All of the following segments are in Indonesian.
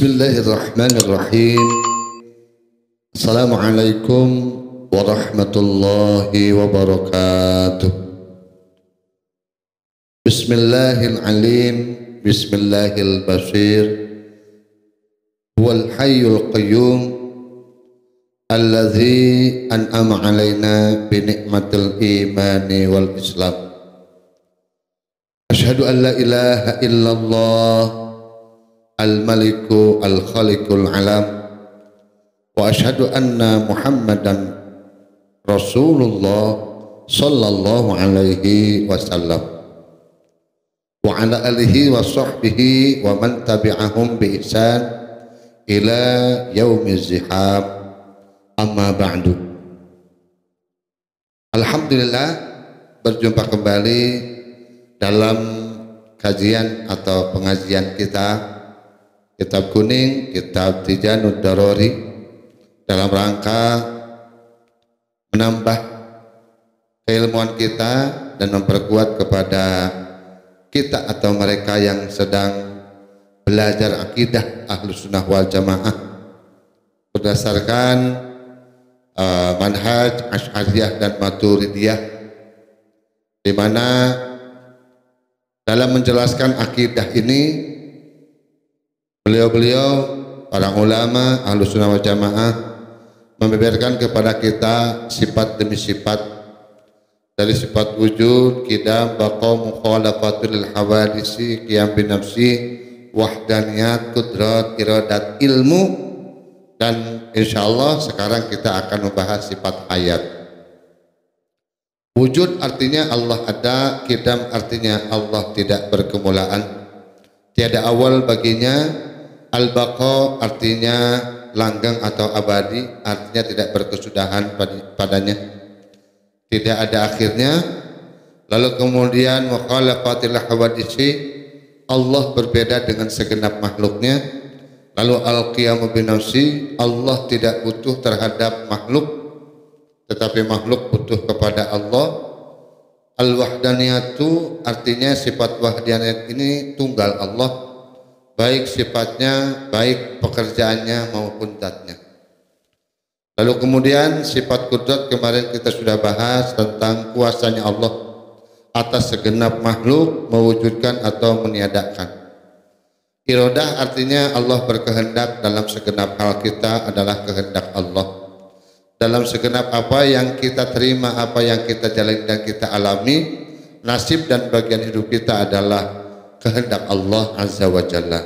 Bismillahirrahmanirrahim. Assalamualaikum warahmatullahi wabarakatuh. Bismillahirrahmanirrahim. Bismillahirrahmanirrahim. Huwal hayyul qayyum alladzi an'ama alaina bi ni'matil imani wal islam. Asyhadu an la ilaha illallah al-maliku al-khaliqul alam wa asyhadu anna muhammadan rasulullah sallallahu alaihi wasallam wa ala alihi wa sahbihi wa man tabi'ahum bi ihsan ila yaumiz zihab, amma ba'du. Alhamdulillah, berjumpa kembali dalam kajian atau pengajian kita Kitab Kuning, Kitab Tijaanud Darori, dalam rangka menambah keilmuan kita dan memperkuat kepada kita atau mereka yang sedang belajar akidah Ahlus Sunnah wal Jamaah berdasarkan manhaj Asy'ariyah dan Maturidiyah, di mana dalam menjelaskan akidah ini beliau-beliau para ulama Ahlus Sunnah wal Jamaah membeberkan kepada kita sifat demi sifat, dari sifat wujud, qidam, baqa, mukhalafatul hawadisi, qiyam bin nafsi, wahdaniyat, qudrat, iradat, ilmu, dan insyaallah sekarang kita akan membahas sifat hayat. Wujud artinya Allah ada, qidam artinya Allah tidak berkemulaan, tiada awal baginya. Al-baqa artinya langgeng atau abadi, artinya tidak berkesudahan padanya, tidak ada akhirnya. Lalu kemudian mukhalafatil hawadisi, Allah berbeda dengan segenap makhluknya. Lalu al-qiyamu bin nafsi, Allah tidak butuh terhadap makhluk, tetapi makhluk butuh kepada Allah. Al-wahdaniyatu artinya sifat wahdaniyat ini tunggal Allah, baik sifatnya, baik pekerjaannya maupun zatnya. Lalu kemudian sifat qudrat, kemarin kita sudah bahas tentang kuasanya Allah atas segenap makhluk mewujudkan atau meniadakan. Iradah artinya Allah berkehendak dalam segenap hal kita adalah kehendak Allah. Dalam segenap apa yang kita terima, apa yang kita jalani dan kita alami, nasib dan bagian hidup kita adalah kehendak Allah Azza wa Jalla.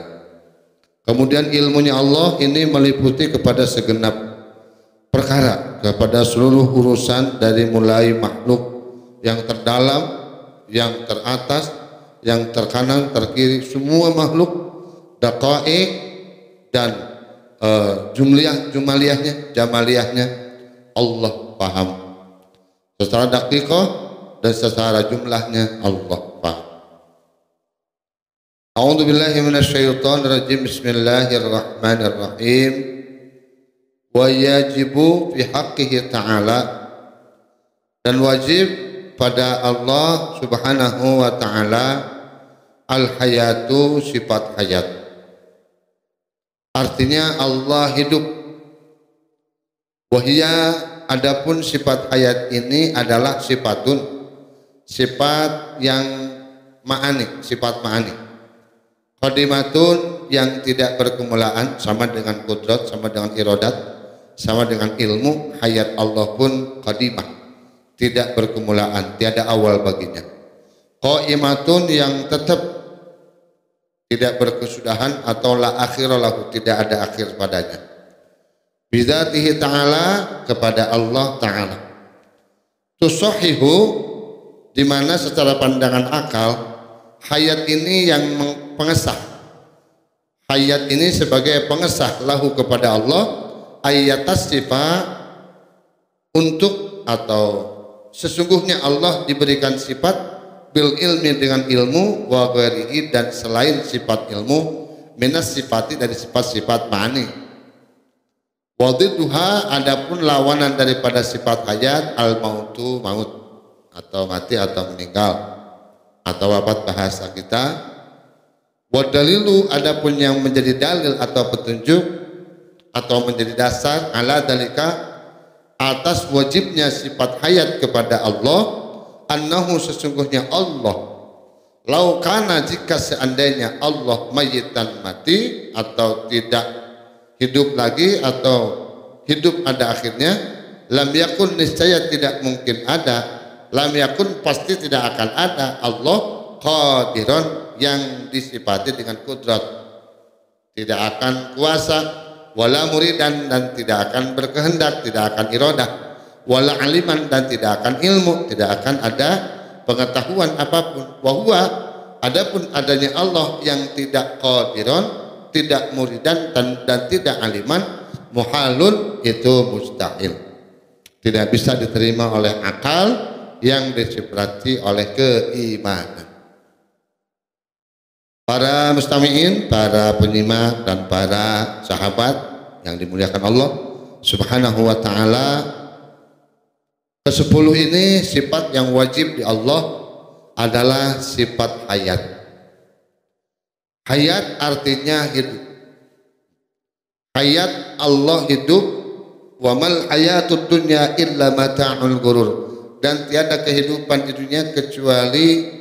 Kemudian ilmunya Allah ini meliputi kepada segenap perkara, kepada seluruh urusan, dari mulai makhluk yang terdalam, yang teratas, yang terkanan, terkiri, semua makhluk, daqaiq dan jamaliyahnya Allah paham. Secara daqiqah dan secara jumlahnya Allah paham. A'udzu billahi minasyaitonir rajim. Bismillahirrahmanirrahim. Wa yajibu fi haqqihi ta'ala, dan wajib pada Allah Subhanahu wa ta'ala al-hayatu, sifat hayat. Artinya Allah hidup. Wahia, adapun sifat hayat ini adalah sifatun, sifat yang ma'ani, sifat ma'ani. Qadimatun, yang tidak berkemulaan, sama dengan qudrat, sama dengan iradat, sama dengan ilmu. Hayat Allah pun qadimah, tidak berkemulaan, tiada awal baginya. Qaimatun, yang tetap tidak berkesudahan atau la akhira lahu, tidak ada akhir padanya. Bidzatihi ta'ala, kepada Allah ta'ala. Tusahihu, di mana secara pandangan akal hayat ini yang pengesah, hayat ini sebagai pengesah lahu kepada Allah, ayatas sifat, untuk atau sesungguhnya Allah diberikan sifat bil ilmi, dengan ilmu, wa ghairihi, dan selain sifat ilmu, minas sifati, dari sifat-sifat ma'ani. Wadidduha, adapun lawanan daripada sifat hayat, al mautu, maut atau mati atau meninggal, atau wafat bahasa kita, Wa dalilu adapun yang menjadi dalil atau petunjuk atau menjadi dasar ala dalika atas wajibnya sifat hayat kepada Allah, annahu sesungguhnya Allah, lau kana jika seandainya Allah mayitan mati atau tidak hidup lagi atau hidup ada akhirnya, lam yakun niscaya tidak mungkin ada, lam yakun pasti tidak akan ada Allah qadiron yang disifati dengan kudrat, tidak akan kuasa, wala muridan dan tidak akan berkehendak, tidak akan iradah, wala aliman dan tidak akan ilmu, tidak akan ada pengetahuan apapun. Wa huwa adapun adanya Allah yang tidak qadiron, tidak muridan dan tidak aliman, muhalun itu mustahil, tidak bisa diterima oleh akal yang disifati oleh keimanan. Para mustami'in, para penyimak dan para sahabat yang dimuliakan Allah Subhanahu wa ta'ala, ke-10 ini sifat yang wajib di Allah adalah sifat hayat. Hayat artinya hidup. Hayat Allah hidup. Wa mal hayatud dunya illa mata'ul ghurur, dan tiada kehidupan di dunia kecuali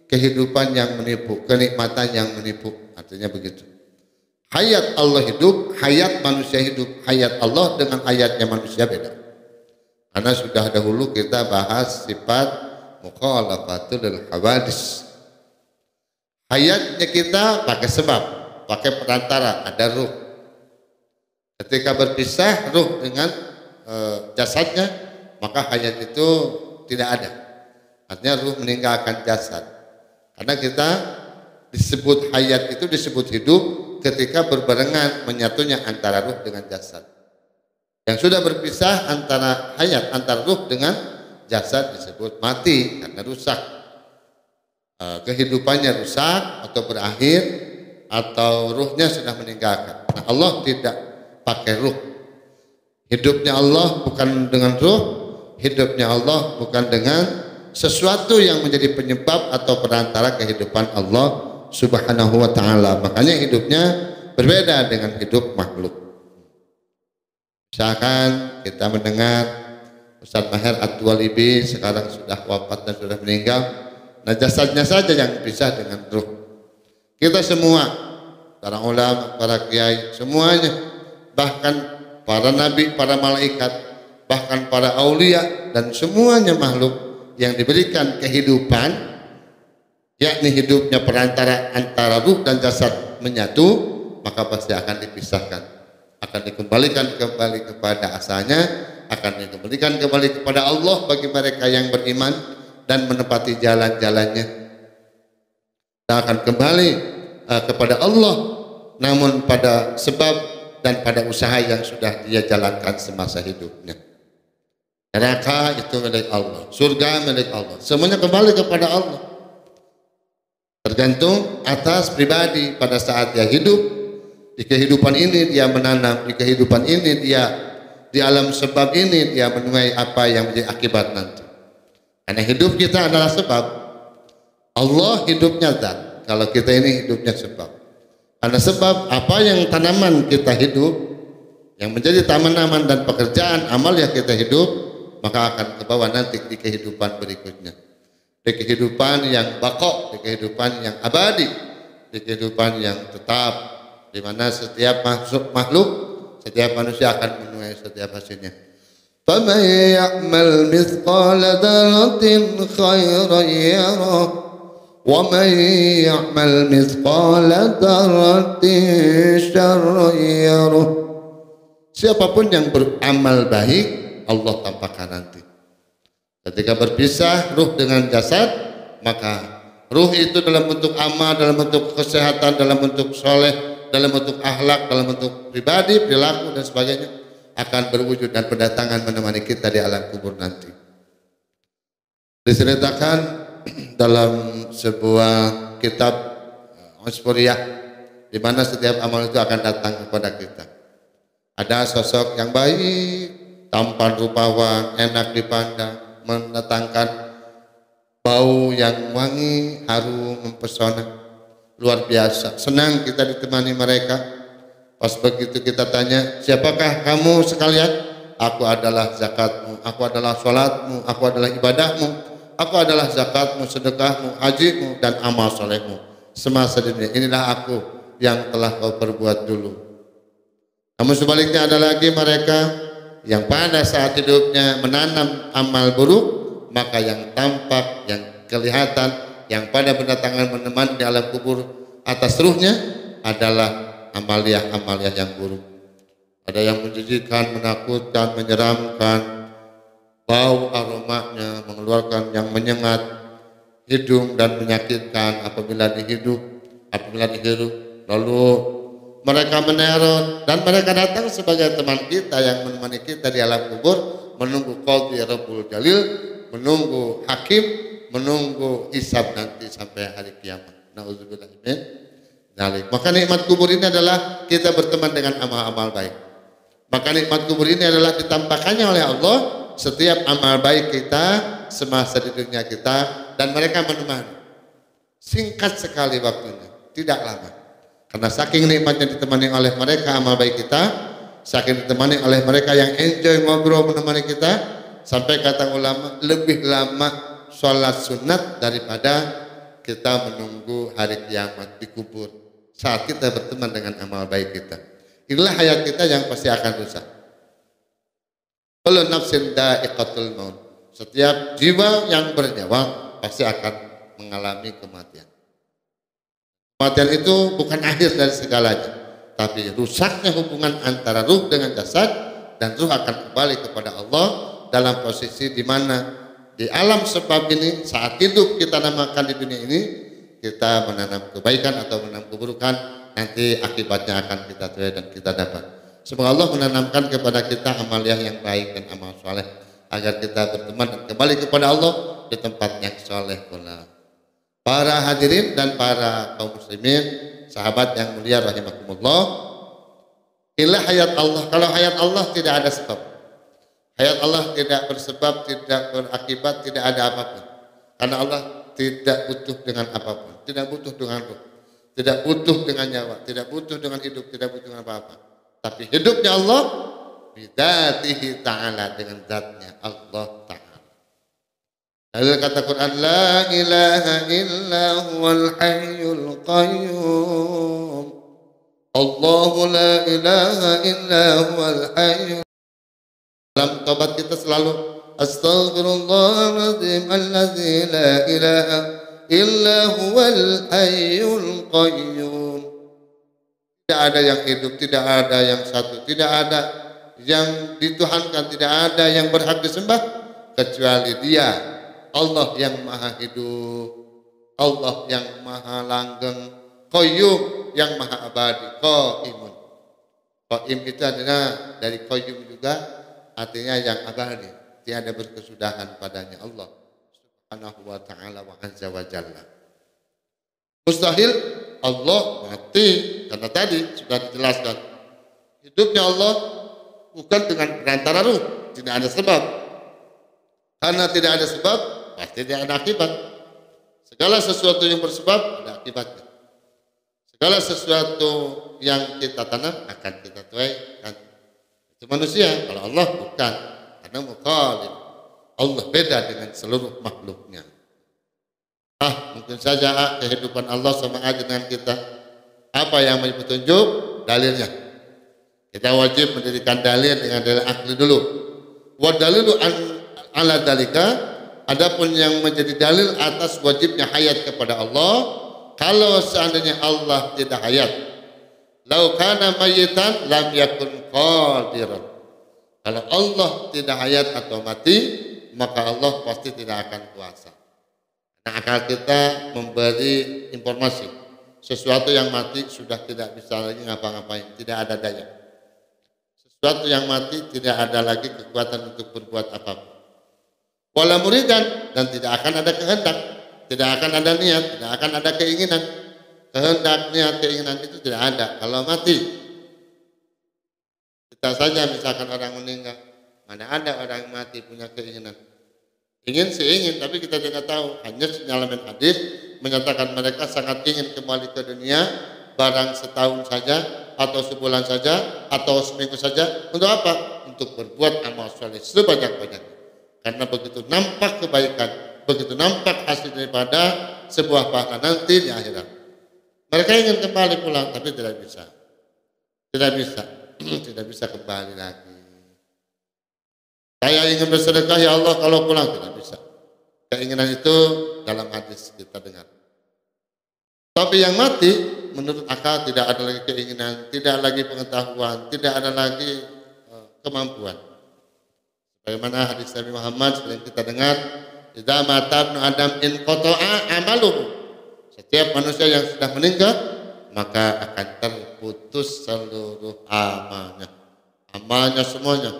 kehidupan yang menipu, kenikmatan yang menipu, artinya begitu. Hayat Allah hidup, hayat manusia hidup. Hayat Allah dengan hayatnya manusia beda. Karena sudah dahulu kita bahas sifat mukhalafatul hawadis. Hayatnya kita pakai sebab, pakai perantara, ada ruh. Ketika berpisah ruh dengan jasadnya, maka hayat itu tidak ada. Artinya ruh meninggalkan jasad. Karena kita disebut hayat itu disebut hidup ketika berbarengan menyatunya antara ruh dengan jasad. Yang sudah berpisah antara hayat, antara ruh dengan jasad disebut mati karena rusak. Kehidupannya rusak atau berakhir atau ruhnya sudah meninggalkan. Nah, Allah tidak pakai ruh. Hidupnya Allah bukan dengan ruh, hidupnya Allah bukan dengan sesuatu yang menjadi penyebab atau perantara kehidupan Allah Subhanahu wa ta'ala. Makanya hidupnya berbeda dengan hidup makhluk. Misalkan kita mendengar Ustaz Maher At-Tuwalibi sekarang sudah wafat dan sudah meninggal, nah jasadnya saja yang pisah dengan ruh. Kita semua, para ulama, para kiai, semuanya, bahkan para nabi, para malaikat, bahkan para aulia dan semuanya makhluk yang diberikan kehidupan, yakni hidupnya perantara antara ruh dan jasad menyatu, maka pasti akan dipisahkan, akan dikembalikan kembali kepada asalnya, akan dikembalikan kembali kepada Allah bagi mereka yang beriman dan menepati jalan-jalannya. Kita akan kembali kepada Allah, namun pada sebab dan pada usaha yang sudah dia jalankan semasa hidupnya. Neraka itu milik Allah, surga milik Allah, semuanya kembali kepada Allah. Tergantung atas pribadi pada saat dia hidup. Di kehidupan ini dia menanam, di kehidupan ini dia di alam sebab ini dia menuai apa yang menjadi akibat nanti. Karena hidup kita adalah sebab. Allah hidupnya zat, kalau kita ini hidupnya sebab. Karena sebab apa yang tanaman kita hidup, yang menjadi tanaman dan pekerjaan amal yang kita hidup, maka akan kebawa nanti di kehidupan berikutnya, di kehidupan yang baqo, di kehidupan yang abadi, di kehidupan yang tetap, di mana setiap makhluk, setiap manusia akan menuai setiap hasilnya. فَمَنْ يَعْمَلْ مِثْقَالَ ذَرَّةٍ خَيْرًا يَرَهُ وَمَنْ يَعْمَلْ مِثْقَالَ ذَرَّةٍ شَرًّا يَرَهُ. Siapapun yang beramal baik, Allah tampakkan nanti. Ketika berpisah ruh dengan jasad, maka ruh itu dalam bentuk amal, dalam bentuk kesehatan, dalam bentuk soleh, dalam bentuk akhlak, dalam bentuk pribadi, perilaku dan sebagainya akan berwujud dan berdatangan menemani kita di alam kubur nanti. Diceritakan dalam sebuah kitab Usfuriyah, di mana setiap amal itu akan datang kepada kita. Ada sosok yang baik, tampan rupawan, enak dipandang, mendatangkan bau yang wangi, harum, mempesona. luar biasa. Senang kita ditemani mereka. Pas begitu kita tanya, siapakah kamu sekalian? Aku adalah zakatmu, aku adalah sholatmu, aku adalah ibadahmu, aku adalah zakatmu, sedekahmu, hajimu, dan amal solehmu semasa dunia. Inilah aku yang telah kau perbuat dulu. Namun sebaliknya ada lagi mereka yang pada saat hidupnya menanam amal buruk, maka yang tampak, yang kelihatan, yang pada berdatangan menemani di alam kubur atas ruhnya adalah amaliah-amaliah yang buruk. Ada yang menjijikkan, menakutkan, menyeramkan, bau aromanya mengeluarkan yang menyengat hidung dan menyakitkan apabila dihirup. Lalu mereka meneror dan mereka datang sebagai teman kita yang menemani kita di alam kubur, menunggu qadhi Rabbul Jalil, menunggu hakim, menunggu hisab nanti sampai hari kiamat. Nauzubillah min dzalik. Maka nikmat kubur ini adalah kita berteman dengan amal-amal baik. Maka nikmat kubur ini adalah ditampakkannya oleh Allah setiap amal baik kita semasa di dunia kita, dan mereka menemani. Singkat sekali waktunya, tidak lama. Karena saking nikmatnya ditemani oleh mereka amal baik kita, saking ditemani oleh mereka yang enjoy ngobrol menemani kita, sampai kata ulama lebih lama sholat sunat daripada kita menunggu hari kiamat di kubur saat kita berteman dengan amal baik kita. Inilah hayat kita yang pasti akan rusak. Kullu nafsin dha'iqatul maut. Setiap jiwa yang bernyawa pasti akan mengalami kematian. Kematian itu bukan akhir dari segalanya, tapi rusaknya hubungan antara ruh dengan jasad, dan ruh akan kembali kepada Allah dalam posisi di mana di alam sebab ini saat hidup kita namakan di dunia ini kita menanam kebaikan atau menanam keburukan, nanti akibatnya akan kita terima dan kita dapat. Semoga Allah menanamkan kepada kita amaliah yang baik dan amal soleh agar kita berteman dan kembali kepada Allah di tempat yang soleh pula. Para hadirin dan para kaum muslimin, sahabat yang mulia rahimakumullah, inilah hayat Allah. Kalau hayat Allah tidak ada sebab, hayat Allah tidak bersebab, tidak berakibat, tidak ada apapun. Karena Allah tidak butuh dengan apapun, tidak butuh dengan ruh, tidak butuh dengan nyawa, tidak butuh dengan hidup, tidak butuh dengan apa-apa. Tapi hidupnya Allah bidzatihi ta'ala, dengan zatnya Allah Ta'ala. Lalu kata Quran, la ilaha illa huwal hayyul qayyum. Allahu la ilaha illa huwal hayyul. Dalam tobat kita selalu astaghfirullahaladzim alladzi la ilaha illa huwal hayyul qayyum. Tidak ada yang hidup, tidak ada yang satu, tidak ada yang dituhankan, tidak ada yang berhak disembah kecuali Dia, Allah yang maha hidup, Allah yang maha langgeng, qayyum yang maha abadi, qaimun. Qaim itu adalah dari qayyum juga, artinya yang abadi, tiada berkesudahan padanya Allah subhanahu wa ta'ala wa azza wa jalla. Mustahil Allah mati, karena tadi sudah dijelaskan hidupnya Allah bukan dengan perantara ruh, tidak ada sebab. Karena tidak ada sebab pasti tidak ada akibat. Segala sesuatu yang bersebab ada akibatnya. Segala sesuatu yang kita tanam akan kita tuai. Itu manusia, kalau Allah bukan. Karena mukhalif, Allah beda dengan seluruh makhluknya. Mungkin saja kehidupan Allah sama aja dengan kita. Apa yang menjadi petunjuk? Dalilnya. Kita wajib mendirikan dalil dengan dalil akli dulu. Wa dalilu ala dalika. Adapun yang menjadi dalil atas wajibnya hayat kepada Allah, kalau seandainya Allah tidak hayat, lau kana mayitan lam yakun qadiran. Kalau Allah tidak hayat atau mati, maka Allah pasti tidak akan kuasa. Nah, akal kita memberi informasi sesuatu yang mati sudah tidak bisa lagi ngapa-ngapain, tidak ada daya. Sesuatu yang mati tidak ada lagi kekuatan untuk berbuat apapun. Wala muridan, dan tidak akan ada kehendak, tidak akan ada niat, tidak akan ada keinginan. Kehendak, niat, keinginan itu tidak ada kalau mati. Kita saja misalkan orang meninggal, mana ada orang yang mati punya keinginan. Ingin sih ingin, tapi kita tidak tahu. Hanya sinyalemen hadis, menyatakan mereka sangat ingin kembali ke dunia, barang setahun saja, atau sebulan saja, atau seminggu saja. Untuk apa? Untuk berbuat amal soleh sebanyak-banyaknya. Karena begitu nampak kebaikan, begitu nampak hasil daripada sebuah pahala nanti di akhirat. Mereka ingin kembali pulang, tapi tidak bisa. Tidak bisa. Tidak bisa kembali lagi. Saya ingin bersedekah ya Allah kalau pulang, tidak bisa. Keinginan itu dalam hadis kita dengar. Tapi yang mati menurut akal tidak ada lagi keinginan, tidak lagi pengetahuan, tidak ada lagi kemampuan. Bagaimana hadis Nabi Muhammad sering kita dengar, idza mata ibnu Adam in qata'a amaluhu. Setiap manusia yang sudah meninggal maka akan terputus seluruh amalnya. Amalnya semuanya.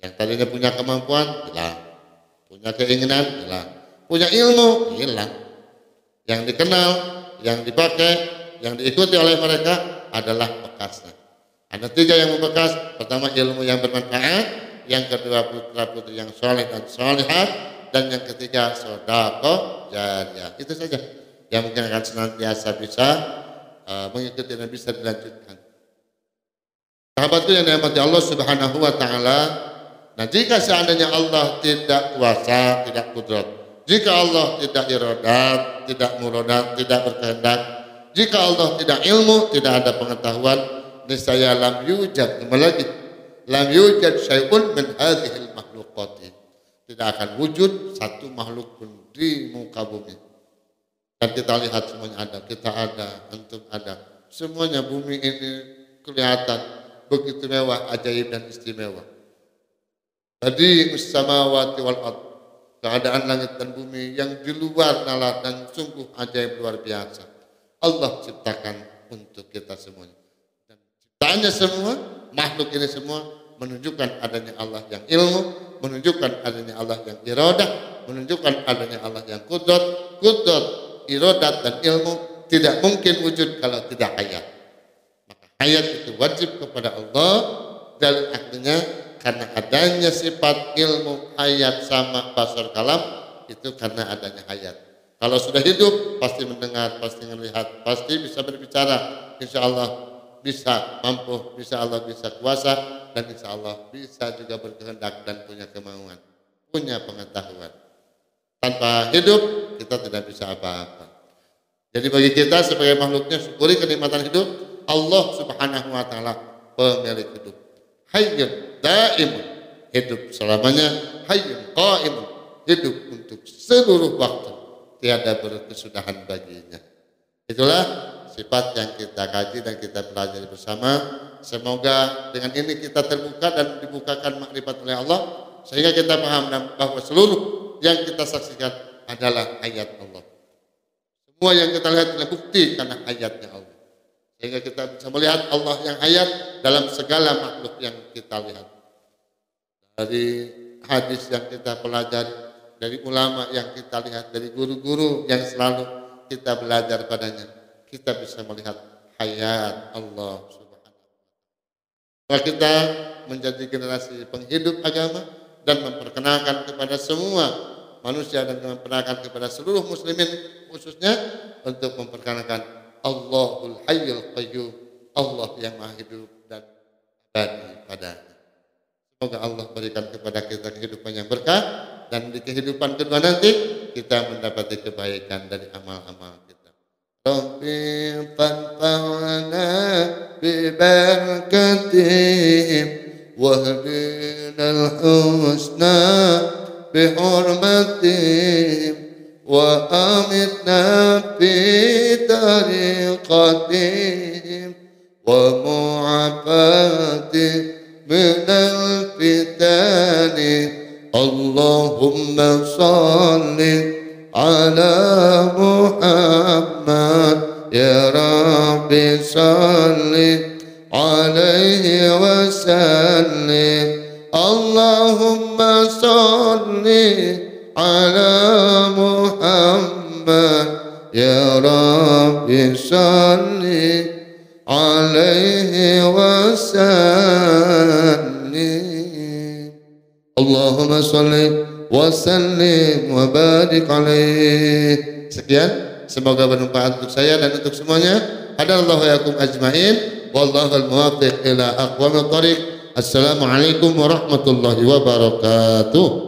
Yang tadinya punya kemampuan hilang, punya keinginan hilang, punya ilmu hilang. Yang dikenal, yang dipakai, yang diikuti oleh mereka adalah bekasnya. Ada 3 yang membekas. Pertama, ilmu yang bermanfaat, yang kedua, putra-putri yang soleh dan solehat, dan yang ketiga, sedekah jariyah. Itu saja yang mungkin akan senantiasa bisa mengikuti dan bisa dilanjutkan. Sahabatku yang dirahmati Allah Subhanahu wa taala, nah jika seandainya Allah tidak kuasa, tidak kudrat, jika Allah tidak iradat, tidak muradat, tidak berkehendak, jika Allah tidak ilmu, tidak ada pengetahuan, niscaya lam yujad, lagi lam yujad syai'un min hadhil makhluqati. Tidak akan wujud satu makhluk pun di muka bumi. Dan kita lihat semuanya ada, kita ada, antum ada. Semuanya bumi ini kelihatan begitu mewah, ajaib dan istimewa. Tadi samawati wal ardh, keadaan langit dan bumi yang di luar nalar dan sungguh ajaib luar biasa. Allah ciptakan untuk kita semuanya. Dan ciptaannya semua, makhluk ini semua menunjukkan adanya Allah yang ilmu, menunjukkan adanya Allah yang iradah, menunjukkan adanya Allah yang kudrat, iradat dan ilmu tidak mungkin wujud kalau tidak hayat. Maka hayat itu wajib kepada Allah, dan artinya karena adanya sifat ilmu, hayat sama basar kalam itu karena adanya hayat. Kalau sudah hidup pasti mendengar, pasti melihat, pasti bisa berbicara. Insya Allah bisa mampu, insya Allah bisa kuasa, dan insya Allah bisa juga berkehendak dan punya kemauan, punya pengetahuan. Tanpa hidup kita tidak bisa apa-apa. Jadi bagi kita sebagai makhluknya, syukuri kenikmatan hidup. Allah Subhanahu wa taala pemilik hidup. Hayyun daimun, hidup selamanya. Hayyun qaimun, hidup untuk seluruh waktu, tiada berkesudahan baginya. Itulah sifat yang kita kaji dan kita pelajari bersama. Semoga dengan ini kita terbuka dan dibukakan makrifat oleh Allah, sehingga kita paham bahwa seluruh yang kita saksikan adalah ayat Allah. Semua yang kita lihat adalah bukti karena ayatnya Allah. Sehingga kita bisa melihat Allah yang ayat dalam segala makhluk yang kita lihat. Dari hadis yang kita pelajari, dari ulama yang kita lihat, dari guru-guru yang selalu kita belajar padanya, kita bisa melihat hayat Allah Subhanahu wa taala. Kita menjadi generasi penghidup agama dan memperkenalkan kepada semua manusia dan memperkenalkan kepada seluruh muslimin khususnya untuk memperkenalkan Allahul Hayyul Qayyum, Allah yang Maha Hidup dan abadi padanya. Semoga Allah berikan kepada kita kehidupan yang berkah, dan di kehidupan kedua nanti kita mendapati kebaikan dari amal-amal kita. Rabbi fanfa'na bi barakatihim wahdinal husna bi hurmatihim wa amitna fi tariqatihim wa mu'afati minal fitani. Allahumma salli ala Muhammad ya Rabbi salli alaihi wa sallim. Allahumma salli ala Muhammad ya Rabbi salli alaihi wa sallim. Allahumma salli wa sallim wa barik alaihi. Sekian. Semoga bermanfaat untuk saya dan untuk semuanya. Hadallahu yakum ajmain. Wallahul muwaffiq ila aqwamit thoriq. Assalamualaikum warahmatullahi wabarakatuh.